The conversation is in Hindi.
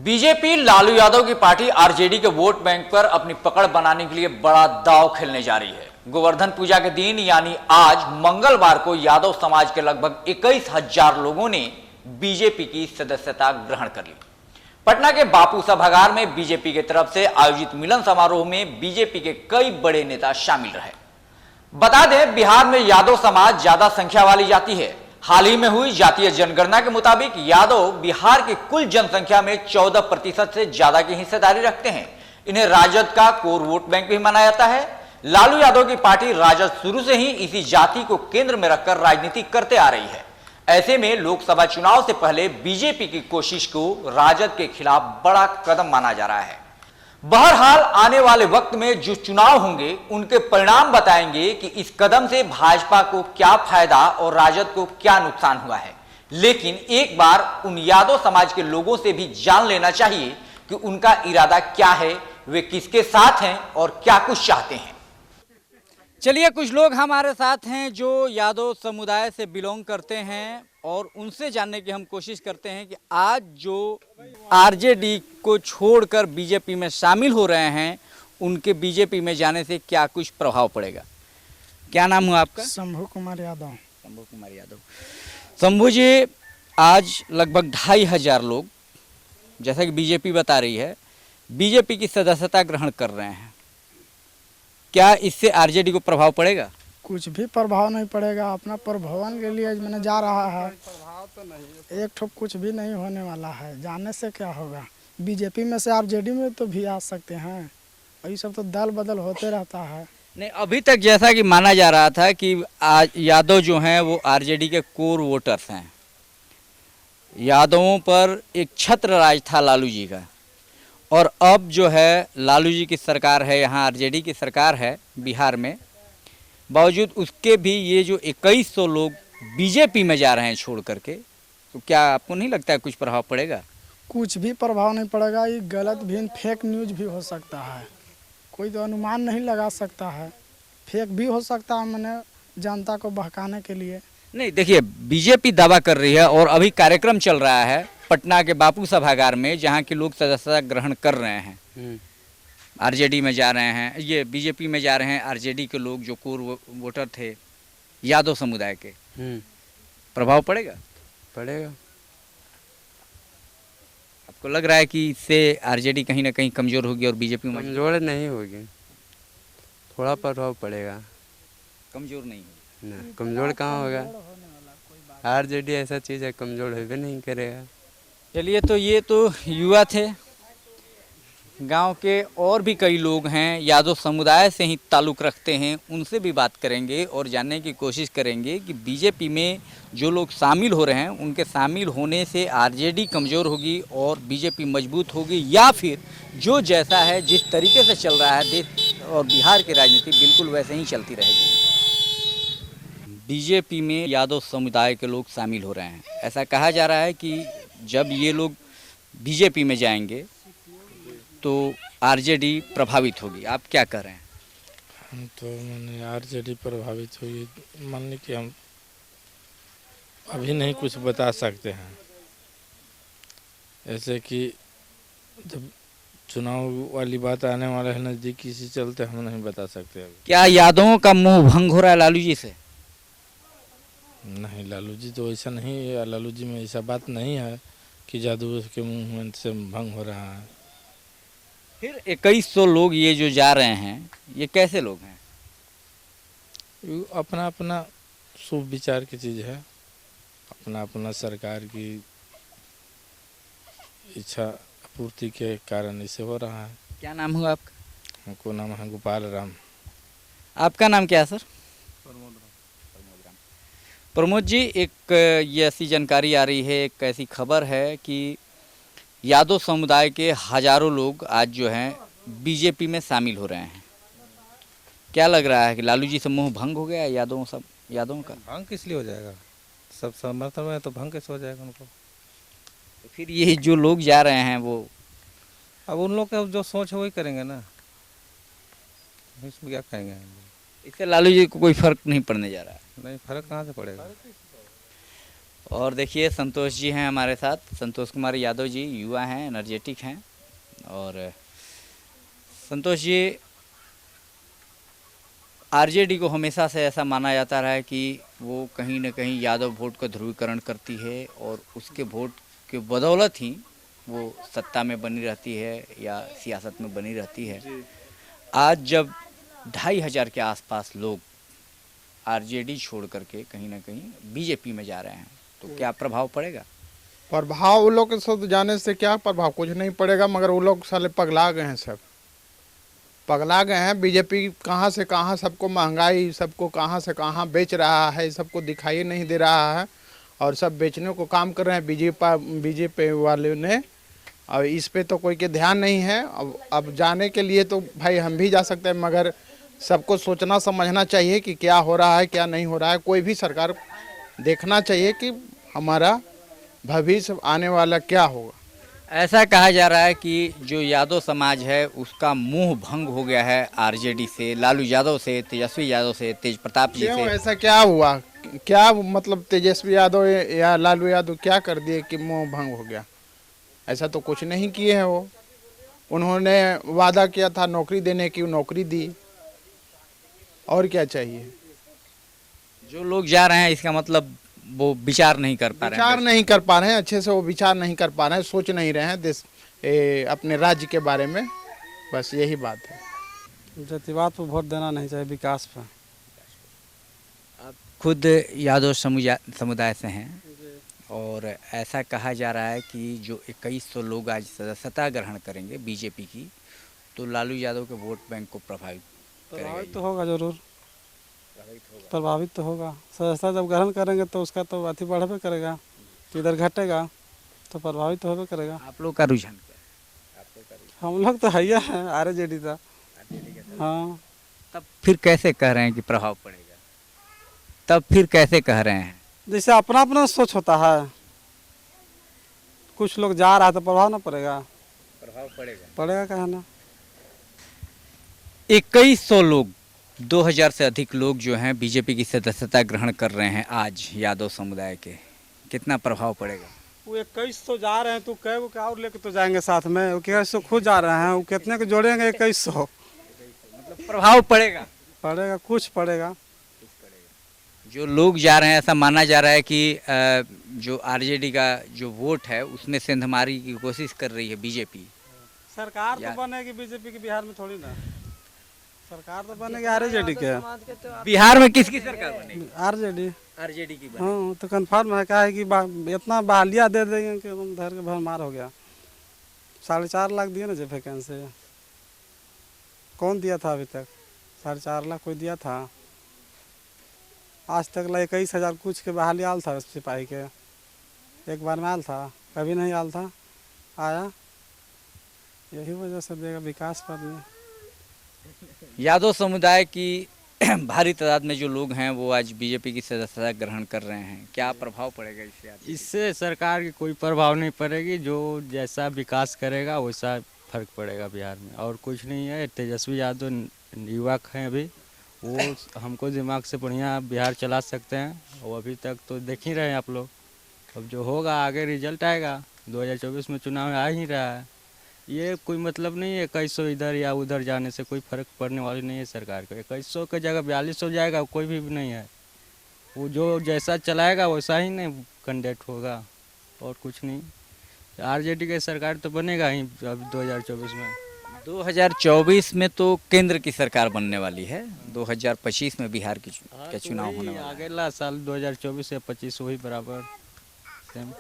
बीजेपी लालू यादव की पार्टी आरजेडी के वोट बैंक पर अपनी पकड़ बनाने के लिए बड़ा दांव खेलने जा रही है। गोवर्धन पूजा के दिन यानी आज मंगलवार को यादव समाज के लगभग 21,000 लोगों ने बीजेपी की सदस्यता ग्रहण कर ली। पटना के बापू सभागार में बीजेपी की तरफ से आयोजित मिलन समारोह में बीजेपी के कई बड़े नेता शामिल रहे। बता दें, बिहार में यादव समाज ज्यादा संख्या वाली जाति है। हाल ही में हुई जातीय जनगणना के मुताबिक यादव बिहार की कुल जनसंख्या में 14% से ज्यादा की हिस्सेदारी रखते हैं। इन्हें राजद का कोर वोट बैंक भी माना जाता है। लालू यादव की पार्टी राजद शुरू से ही इसी जाति को केंद्र में रखकर राजनीति करते आ रही है। ऐसे में लोकसभा चुनाव से पहले बीजेपी की कोशिश को राजद के खिलाफ बड़ा कदम माना जा रहा है। बहरहाल आने वाले वक्त में जो चुनाव होंगे उनके परिणाम बताएंगे कि इस कदम से भाजपा को क्या फायदा और राजद को क्या नुकसान हुआ है। लेकिन एक बार उन यादव समाज के लोगों से भी जान लेना चाहिए कि उनका इरादा क्या है, वे किसके साथ हैं और क्या कुछ चाहते हैं। चलिए, कुछ लोग हमारे साथ हैं जो यादव समुदाय से बिलोंग करते हैं और उनसे जानने की हम कोशिश करते हैं कि आज जो आरजेडी को छोड़कर बीजेपी में शामिल हो रहे हैं उनके बीजेपी में जाने से क्या कुछ प्रभाव पड़ेगा। क्या नाम हुआ आपका? शंभू कुमार यादव। शंभू कुमार यादव। शंभू जी, आज लगभग 2,500 लोग, जैसा कि बीजेपी बता रही है, बीजेपी की सदस्यता ग्रहण कर रहे हैं। क्या इससे आरजेडी को प्रभाव पड़ेगा? कुछ भी प्रभाव नहीं पड़ेगा। अपना प्रभवन के लिए मैंने जा रहा है। प्रभाव तो नहीं, एक ठोक कुछ भी नहीं होने वाला है। जाने से क्या होगा? बीजेपी में से आरजेडी में तो भी आ सकते हैं। ये सब तो दल बदल होते रहता है। नहीं, अभी तक जैसा कि माना जा रहा था कि आज यादव जो हैं वो आरजेडी के कोर वोटर्स हैं। यादवों पर एक छत्र राज था लालू जी का, और अब जो है लालू जी की सरकार है, यहाँ आरजेडी की सरकार है बिहार में। बावजूद उसके भी ये जो 2100 लोग बीजेपी में जा रहे हैं छोड़ करके, तो क्या आपको नहीं लगता है कुछ प्रभाव पड़ेगा? कुछ भी प्रभाव नहीं पड़ेगा। ये गलत भी, फेक न्यूज भी हो सकता है। कोई तो अनुमान नहीं लगा सकता है। फेक भी हो सकता है, मैंने जनता को बहकाने के लिए। नहीं, देखिए, बीजेपी दावा कर रही है और अभी कार्यक्रम चल रहा है पटना के बापू सभागार में, जहाँ के लोग सदस्यता ग्रहण कर रहे हैं। आरजेडी में जा रहे हैं, ये बीजेपी में जा रहे हैं आरजेडी के लोग जो कोर वोटर थे यादव समुदाय के। प्रभाव पड़ेगा? पड़ेगा। आपको लग रहा है कि इससे आरजेडी कहीं ना कहीं कमजोर होगी और बीजेपी कमजोर नहीं होगी, थोड़ा प्रभाव पड़ेगा। कमजोर नहीं होगी ना, कमजोर कहाँ होगा? आरजेडी ऐसा चीज़ है, कमजोर होगा नहीं करेगा। चलिए, तो ये तो युवा थे। गांव के और भी कई लोग हैं, यादव समुदाय से ही ताल्लुक़ रखते हैं, उनसे भी बात करेंगे और जानने की कोशिश करेंगे कि बीजेपी में जो लोग शामिल हो रहे हैं उनके शामिल होने से आरजेडी कमज़ोर होगी और बीजेपी मजबूत होगी, या फिर जो जैसा है, जिस तरीके से चल रहा है देश और बिहार की राजनीति, बिल्कुल वैसे ही चलती रहेगी। बीजेपी में यादव समुदाय के लोग शामिल हो रहे हैं। ऐसा कहा जा रहा है कि जब ये लोग बीजेपी में जाएंगे तो आरजेडी प्रभावित होगी। आप क्या कह रहे हैं? हम तो मैंने आरजेडी प्रभावित हुई, मान ली कि हम अभी नहीं कुछ बता सकते हैं। ऐसे कि जब चुनाव वाली बात आने वाला है नज़दीक, इसी चलते हम नहीं बता सकते अभी। क्या यादवों का मुंह भंग हो रहा है लालू जी से? नहीं, लालू जी तो ऐसा नहीं है। लालू जी में ऐसा बात नहीं है कि जादू के मुंह से भंग हो रहा है। फिर 2100 लोग ये जो जा रहे हैं, ये कैसे लोग हैं? अपना अपना शुभ विचार की चीज़ है। अपना अपना सरकार की इच्छा पूर्ति के कारण इसे हो रहा है। क्या नाम हुआ आपका? हमको नाम है गोपाल राम। आपका नाम क्या है सर? प्रमोद जी, एक ये ऐसी जानकारी आ रही है, एक ऐसी खबर है कि यादव समुदाय के हजारों लोग आज जो हैं बीजेपी में शामिल हो रहे हैं। क्या लग रहा है कि लालू जी से मुंह भंग हो गया है यादवों का? भंग किस लिए हो जाएगा? सब समर्थन में तो भंग कैसे हो जाएगा उनको? तो फिर ये जो लोग जा रहे हैं वो अब उन लोग का जो सोच है वही करेंगे ना, इसमें क्या कहेंगे? इससे लालू जी को कोई फर्क नहीं पड़ने जा रहा है। नहीं, फर्क कहाँ से पड़ेगा? और देखिए संतोष जी हैं हमारे साथ, संतोष कुमार यादव जी युवा हैं, एनर्जेटिक हैं। और संतोष जी, आरजेडी को हमेशा से ऐसा माना जाता रहा है कि वो कहीं न कहीं यादव वोट का ध्रुवीकरण करती है और उसके वोट के बदौलत ही वो सत्ता में बनी रहती है या सियासत में बनी रहती है। आज जब 2500 के आसपास लोग आरजेडी छोड़ करके कहीं ना कहीं बीजेपी में जा रहे हैं, तो क्या प्रभाव पड़ेगा? प्रभाव वो लोग के साथ जाने से क्या प्रभाव, कुछ नहीं पड़ेगा। मगर वो लोग साले पगला गए हैं, सब पगला गए हैं। बीजेपी कहाँ से कहाँ सबको महंगाई, सबको कहाँ से कहाँ बेच रहा है, सबको दिखाई नहीं दे रहा है। और सब बेचने को काम कर रहे हैं बीजेपी वाले ने। और इस पे तो कोई के ध्यान नहीं है। अब जाने के लिए तो भाई हम भी जा सकते हैं, मगर सबको सोचना समझना चाहिए कि क्या हो रहा है क्या नहीं हो रहा है। कोई भी सरकार देखना चाहिए कि हमारा भविष्य आने वाला क्या होगा। ऐसा कहा जा रहा है कि जो यादव समाज है उसका मुंह भंग हो गया है आरजेडी से, लालू यादव से, तेजस्वी यादव से, तेज प्रताप जी क्यों से। ऐसा क्या हुआ? क्या मतलब तेजस्वी यादव या लालू यादव क्या कर दिए कि मुंह भंग हो गया? ऐसा तो कुछ नहीं किए हैं वो। उन्होंने वादा किया था नौकरी देने की, नौकरी दी। और क्या चाहिए? जो लोग जा रहे हैं इसका मतलब वो विचार नहीं कर पा रहे हैं। विचार नहीं कर पा रहे हैं अच्छे से, वो विचार नहीं कर पा रहे हैं, सोच नहीं रहे हैं देश अपने राज्य के बारे में। बस यही बात है। जातिवाद पर वोट देना नहीं चाहिए, विकास पर। खुद यादव समुदाय से हैं और ऐसा कहा जा रहा है कि जो 2100 लोग आज सदस्यता ग्रहण करेंगे बीजेपी की, तो लालू यादव के वोट बैंक को प्रभावित प्रभावित तो होगा, जरूर प्रभावित तो होगा। सदस्यता जब ग्रहण करेंगे तो उसका तो अति बढ़बे करेगा, तो इधर घटेगा तो प्रभावित तो होबे करेगा। आप लोग का रुझान क्या है? हम लोग तो हैया है आरजेडी का। हाँ, तब फिर कैसे कह रहे हैं कि प्रभाव पड़ेगा? तब फिर कैसे कह रहे हैं? जैसे अपना अपना सोच होता है। कुछ लोग जा रहा है तो प्रभाव ना पड़ेगा? प्रभाव पड़ेगा। पड़ेगा कहा ना। 2100 लोग, 2000 से अधिक लोग जो हैं बीजेपी की सदस्यता ग्रहण कर रहे हैं आज यादव समुदाय के, कितना प्रभाव पड़ेगा? वो 2100 जा रहे हैं तो कै वो क्या और लेके तो जाएंगे साथ में? वो 2100 खुद जा रहे हैं, वो कितने को जोड़ेंगे? 2100 मतलब प्रभाव पड़ेगा। पड़ेगा, कुछ पड़ेगा। जो लोग जा रहे हैं, ऐसा माना जा रहा है कि जो आरजेडी का जो वोट है उसमें सेंधमारी की कोशिश कर रही है बीजेपी। सरकार तो बनेगी बीजेपी की बिहार में थोड़ी ना। सरकार तो बनेगी आरजेडी के। बिहार में किसकी सरकार बनेगी? आरजेडी। आरजेडी की बनेगी। हाँ, तो कन्फर्म है। क्या है कि इतना बहालिया दे देंगे कि एकदम धर के भरमार हो गया। 4.5 लाख दिए ना जो वैकेंसी, कौन दिया था अभी तक? 4.5 लाख कोई दिया था? आज तक 21,000 कुछ के बहाली आल था सिपाही के, एक बार में आल था? कभी नहीं आल था, आया। यही वजह से देगा विकास पर भी। यादव समुदाय की भारी तादाद में जो लोग हैं वो आज बीजेपी की सदस्यता ग्रहण कर रहे हैं, क्या प्रभाव पड़ेगा इससे? इससे सरकार की कोई प्रभाव नहीं पड़ेगी। जो जैसा विकास करेगा वैसा फर्क पड़ेगा बिहार में, और कुछ नहीं है। तेजस्वी यादव युवक हैं अभी, वो हमको दिमाग से बढ़िया बिहार चला सकते हैं। और अभी तक तो देख ही रहे हैं आप लोग, अब जो होगा आगे रिजल्ट आएगा। 2024 में चुनाव आ ही रहा है। ये कोई मतलब नहीं है 2100 इधर या उधर जाने से कोई फर्क पड़ने वाली नहीं है सरकार को। 2100 की जगह 4200 जाएगा, कोई भी नहीं है। वो जो जैसा चलाएगा वैसा ही नहीं कैंडिडेट होगा, और कुछ नहीं। आरजेडी की सरकार तो बनेगा ही अब 2024 में। 2024 में तो केंद्र की सरकार बनने वाली है। 2025 में बिहार के चुनाव होने वाला है। अगला साल 2024 से 25 वही बराबर सेम।